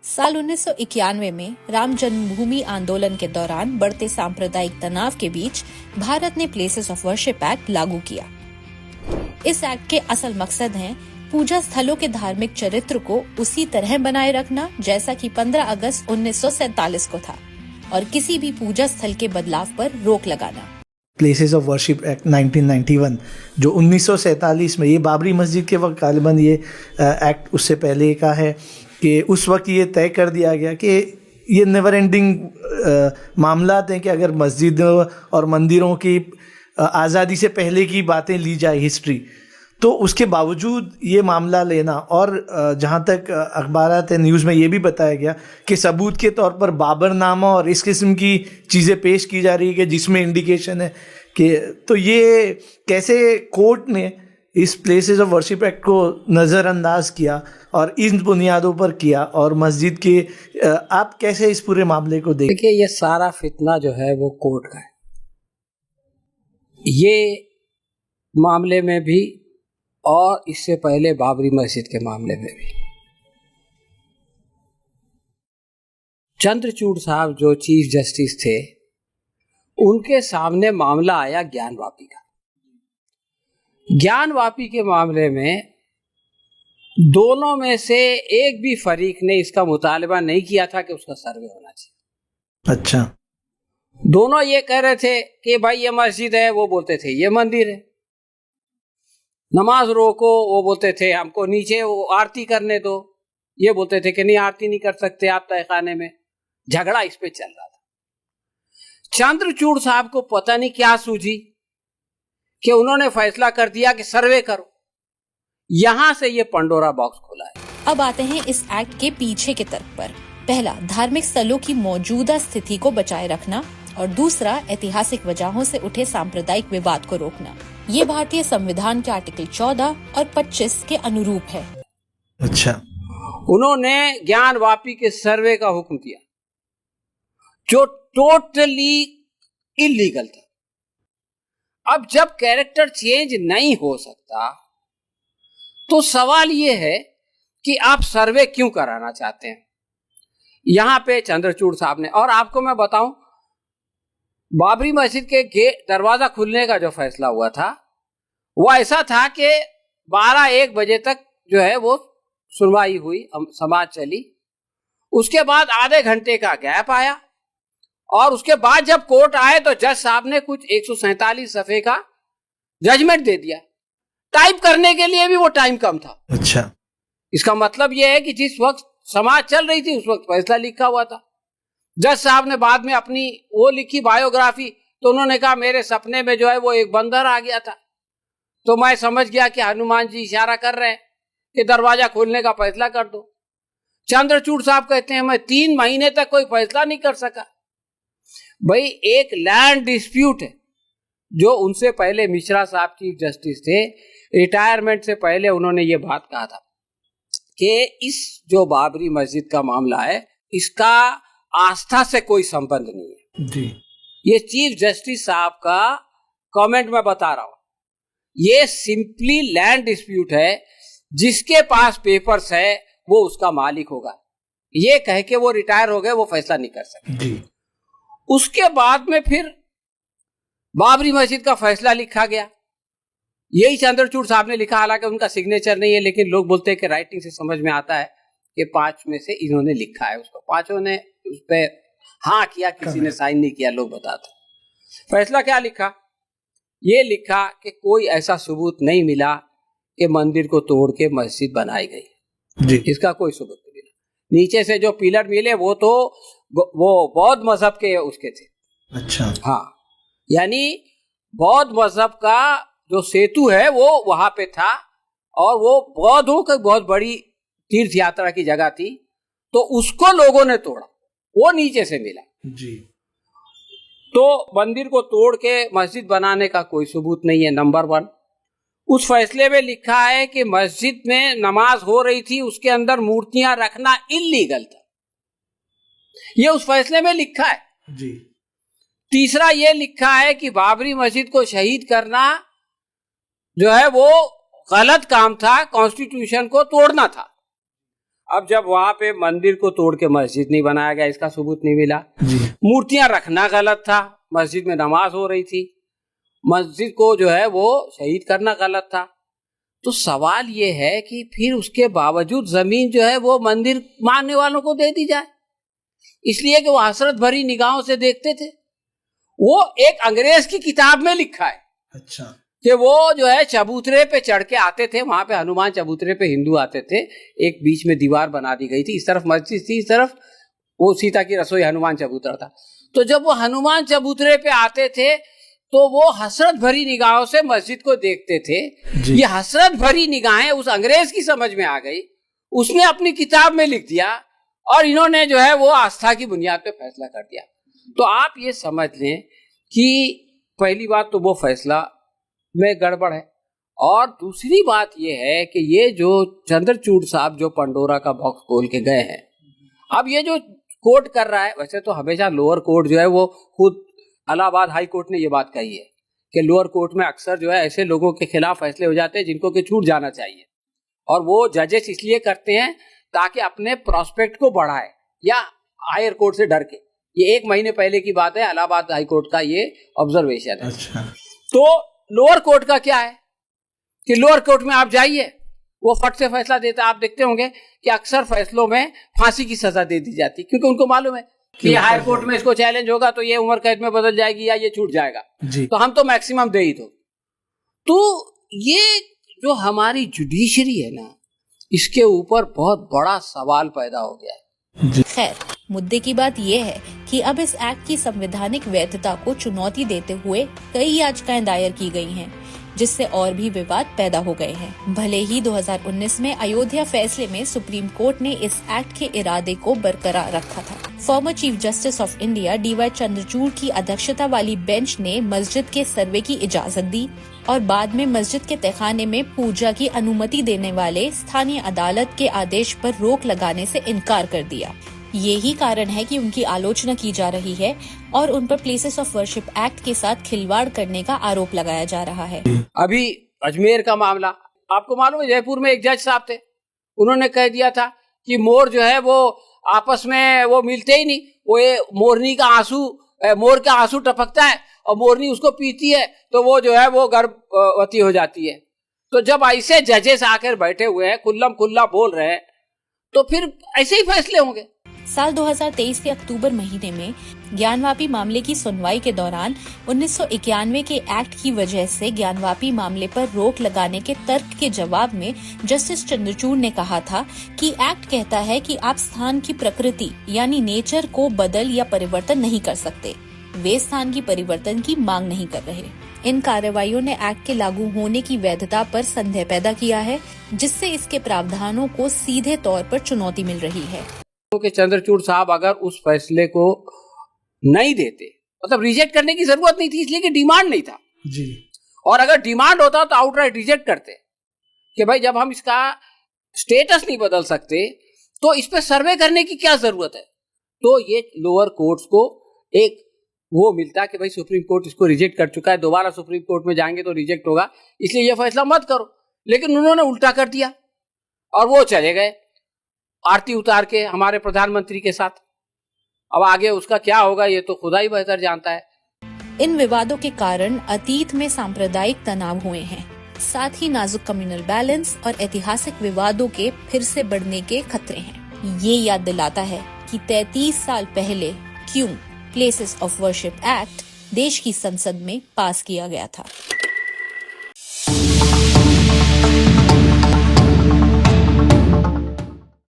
साल 1991 में राम जन्मभूमि आंदोलन के दौरान बढ़ते सांप्रदायिक तनाव के बीच भारत ने प्लेसेस ऑफ वर्शिप एक्ट लागू किया। इस एक्ट के असल मकसद हैं पूजा स्थलों के धार्मिक चरित्र को उसी तरह बनाए रखना जैसा कि 15 अगस्त 1947 को था और किसी भी पूजा स्थल के बदलाव पर रोक लगाना। प्लेसेस ऑफ वर्शिप एक्ट 1991 जो 1947 में, ये बाबरी मस्जिद के वक्त गालिबन ये एक्ट उससे पहले का है कि उस वक्त ये तय कर दिया गया कि ये नेवर एंडिंग मामलात हैं कि अगर मस्जिदों और मंदिरों की आज़ादी से पहले की बातें ली जाए हिस्ट्री, तो उसके बावजूद ये मामला लेना और जहाँ तक अखबारात न्यूज़ में ये भी बताया गया कि सबूत के तौर पर बाबरनामा और इस किस्म की चीज़ें पेश की जा रही है कि जिसमें इंडिकेशन है कि, तो ये कैसे कोर्ट ने इस प्लेसेस ऑफ वर्शिप एक्ट को नज़रअंदाज किया और इन बुनियादों पर किया और मस्जिद के आप कैसे इस पूरे मामले को देखिए, ये सारा फितना जो है वो कोर्ट का है। ये मामले में भी और इससे पहले बाबरी मस्जिद के मामले में भी चंद्रचूड़ साहब जो चीफ जस्टिस थे, उनके सामने मामला आया ज्ञानवापी का। ज्ञानवापी के मामले में दोनों में से एक भी फरीक ने इसका मुतालबा नहीं किया था कि उसका सर्वे होना चाहिए। अच्छा। दोनों ये कह रहे थे कि भाई ये मस्जिद है, वो बोलते थे ये मंदिर है। नमाज रोको, वो बोलते थे हमको नीचे वो आरती करने दो, ये बोलते थे कि नहीं आरती नहीं कर सकते आप तहखाने में। झगड़ा इस पे चल रहा था। चंद्रचूड़ साहब को पता नहीं क्या सूझी कि उन्होंने फैसला कर दिया कि सर्वे करो। यहां से ये पंडोरा बॉक्स खुला है। अब आते हैं इस एक्ट के पीछे के तर्क पर। पहला, धार्मिक स्थलों की मौजूदा स्थिति को बचाए रखना और दूसरा, ऐतिहासिक वजहों से उठे सांप्रदायिक विवाद को रोकना। ये भारतीय संविधान के आर्टिकल 14 और 25 के अनुरूप है। अच्छा। उन्होंने ज्ञानवापी के सर्वे का हुक्म दिया जो टोटली इलीगल था। अब जब कैरेक्टर चेंज नहीं हो सकता तो सवाल ये है कि आप सर्वे क्यों कराना चाहते हैं। यहां पे चंद्रचूड़ साहब ने, और आपको मैं बताऊं, बाबरी मस्जिद के गेट दरवाजा खुलने का जो फैसला हुआ था वो ऐसा था कि 12-1 बजे तक जो है वो सुनवाई हुई, समाज चली। उसके बाद आधे घंटे का गैप आया और उसके बाद जब कोर्ट आए तो जज साहब ने कुछ 147 सफ़े का जजमेंट दे दिया। टाइप करने के लिए भी वो टाइम कम था। अच्छा। इसका मतलब यह है कि जिस वक्त समाज चल रही थी उस वक्त फैसला लिखा हुआ था। जज साहब ने बाद में अपनी वो लिखी बायोग्राफी, तो उन्होंने कहा मेरे सपने में जो है वो एक बंदर आ गया था, तो मैं समझ गया कि हनुमान जी इशारा कर रहे हैं कि दरवाजा खोलने का फैसला कर दो। चंद्रचूड़ साहब कहते हैं मैं 3 महीने तक कोई फैसला नहीं कर सका। भाई, एक लैंड डिस्प्यूट है जो उनसे पहले मिश्रा साहब चीफ जस्टिस थे, रिटायरमेंट से पहले उन्होंने ये बात कहा था कि इस जो बाबरी मस्जिद का मामला है इसका आस्था से कोई संबंध नहीं है जी। ये चीफ जस्टिस साहब का कमेंट मैं बता रहा हूं। ये सिंपली लैंड डिस्प्यूट है, जिसके पास पेपर्स है वो उसका मालिक होगा। ये कह के वो रिटायर हो गए, वो फैसला नहीं कर सकते जी। उसके बाद में फिर बाबरी मस्जिद का फैसला लिखा गया। यही चंद्रचूड़ साहब ने लिखा, हालांकि उनका सिग्नेचर नहीं है, लेकिन लोग बोलते हैं कि राइटिंग से समझ में आता है कि 5 में से इन्होंने लिखा है उसको। 5 ने उस पर हाँ किया, किसी ने साइन नहीं किया, लोग बताते। फैसला क्या लिखा? ये लिखा कि कोई ऐसा सबूत नहीं मिला कि मंदिर को तोड़ के मस्जिद बनाई गई जी। इसका कोई सबूत नहीं मिला। नीचे से जो पिलर मिले वो तो वो बौद्ध मजहब के उसके थे। अच्छा। हाँ, यानी बौद्ध मजहब का जो सेतु है वो वहां पे था और वो बौद्धों की बहुत बड़ी तीर्थ यात्रा की जगह थी, तो उसको लोगों ने तोड़ा, वो नीचे से मिला जी। तो मंदिर को तोड़ के मस्जिद बनाने का कोई सबूत नहीं है, नंबर 1। उस फैसले में लिखा है कि मस्जिद में नमाज हो रही थी, उसके अंदर मूर्तियां रखना इल्लीगल था। ये उस फैसले में लिखा है जी। तीसरा ये लिखा है कि बाबरी मस्जिद को शहीद करना जो है वो गलत काम था, कॉन्स्टिट्यूशन को तोड़ना था। अब जब वहां पे मंदिर को तोड़ के मस्जिद नहीं बनाया गया, इसका सबूत नहीं मिला। जी। मूर्तियां रखना गलत था, मस्जिद में नमाज हो रही थी, मस्जिद को जो है वो शहीद करना गलत था। तो सवाल ये है कि फिर उसके बावजूद जमीन जो है वो मंदिर मानने वालों को दे दी जाए, इसलिए कि वो हसरत भरी निगाहों से देखते थे। वो एक अंग्रेज की किताब में लिखा है। अच्छा। कि वो जो है चबूतरे पे चढ़ के आते थे, वहां पे हनुमान चबूतरे पे हिंदू आते थे, एक बीच में दीवार बना दी गई थी, इस तरफ मस्जिद थी, इस तरफ वो सीता की रसोई हनुमान चबूतरा था। तो जब वो हनुमान चबूतरे पे आते थे तो वो हसरत भरी निगाहों से मस्जिद को देखते थे। ये हसरत भरी निगाहें उस अंग्रेज की समझ में आ गई, उसने अपनी किताब में लिख दिया और इन्होंने जो है वो आस्था की बुनियाद पे फैसला कर दिया। तो आप ये समझ लें कि पहली बात तो वो फैसला में गड़बड़ है, और दूसरी बात ये है कि ये जो चंद्रचूड़ साहब जो पंडोरा का बॉक्स खोल के गए हैं, अब ये जो कोर्ट कर रहा है, वैसे तो हमेशा लोअर कोर्ट जो है वो खुद इलाहाबाद हाई कोर्ट ने ये बात कही है कि लोअर कोर्ट में अक्सर जो है ऐसे लोगों के खिलाफ फैसले हो जाते हैं जिनको कि छूट जाना चाहिए, और वो जजेस इसलिए करते हैं ताकि अपने प्रोस्पेक्ट को बढ़ाए या हायर कोर्ट से डर के। ये 1 महीने पहले की बात है, इलाहाबाद हाई कोर्ट का ये ऑब्जर्वेशन है। अच्छा। तो लोअर कोर्ट का क्या है कि लोअर कोर्ट में आप जाइए, वो फट से फैसला देता है। आप देखते होंगे कि अक्सर फैसलों में फांसी की सजा दे दी जाती, क्योंकि उनको मालूम है कि ये हायर कोर्ट में इसको चैलेंज होगा तो ये उम्र कैद में बदल जाएगी या ये छूट जाएगा, तो हम तो मैक्सिमम दे ही दो। तो ये जो हमारी जुडिशरी है ना, इसके ऊपर बहुत बड़ा सवाल पैदा हो गया है। खैर, मुद्दे की बात यह है कि अब इस एक्ट की संवैधानिक वैधता को चुनौती देते हुए कई याचिकाएं दायर की गई हैं, जिससे और भी विवाद पैदा हो गए हैं। भले ही 2019 में अयोध्या फैसले में सुप्रीम कोर्ट ने इस एक्ट के इरादे को बरकरार रखा था। Former chief justice of India DY Chandrachud की अध्यक्षता वाली बेंच ने मस्जिद के सर्वे की इजाजत दी और बाद में मस्जिद के तहखाने में पूजा की अनुमति देने वाले स्थानीय अदालत के आदेश पर रोक लगाने से इनकार कर दिया। यही कारण है कि उनकी आलोचना की जा रही है और उन पर प्लेसेस ऑफ वर्शिप एक्ट के साथ खिलवाड़ करने का आरोप लगाया जा रहा है। अभी अजमेर का मामला, आपको मालूम है जयपुर में एक जज साहब थे, उन्होंने कह दिया था कि मोर जो है वो आपस में वो मिलते ही नहीं, वो ये मोरनी का आंसू, मोर का आंसू टपकता है और मोरनी उसको पीती है तो वो जो है वो गर्भवती हो जाती है। तो जब ऐसे जजेस आकर बैठे हुए हैं, खुल्लम खुल्ला बोल रहे हैं, तो फिर ऐसे ही फैसले होंगे। साल 2023 के अक्टूबर महीने में ज्ञानवापी मामले की सुनवाई के दौरान 1991 के एक्ट की वजह से ज्ञानवापी मामले पर रोक लगाने के तर्क के जवाब में जस्टिस चंद्रचूड़ ने कहा था कि एक्ट कहता है कि आप स्थान की प्रकृति यानी नेचर को बदल या परिवर्तन नहीं कर सकते। वे स्थान की परिवर्तन की मांग नहीं कर रहे। इन कार्रवाइयों ने एक्ट के लागू होने की वैधता पर संदेह पैदा किया है, जिससे इसके प्रावधानों को सीधे तौर पर चुनौती मिल रही है। कि चंद्रचूड़ साहब अगर उस फैसले को नहीं देते, मतलब रिजेक्ट करने की जरूरत नहीं थी, इसलिए कि डिमांड नहीं था जी, और अगर डिमांड होता तो आउटराइट रिजेक्ट करते कि भाई जब हम इसका स्टेटस नहीं बदल सकते तो इस पे सर्वे करने की क्या जरूरत है। तो ये लोअर कोर्ट्स को एक वो मिलता कि भाई सुप्रीम कोर्ट इसको रिजेक्ट कर चुका है, दोबारा सुप्रीम कोर्ट में जाएंगे तो रिजेक्ट होगा, इसलिए ये फैसला मत करो। लेकिन उन्होंने उल्टा कर दिया और वो चले गए आरती उतार के हमारे प्रधानमंत्री के साथ। अब आगे उसका क्या होगा ये तो खुदा ही बेहतर जानता है। इन विवादों के कारण अतीत में सांप्रदायिक तनाव हुए हैं, साथ ही नाजुक कम्युनल बैलेंस और ऐतिहासिक विवादों के फिर से बढ़ने के खतरे हैं। ये याद दिलाता है कि 33 साल पहले क्यों प्लेसेस ऑफ वर्शिप एक्ट देश की संसद में पास किया गया था।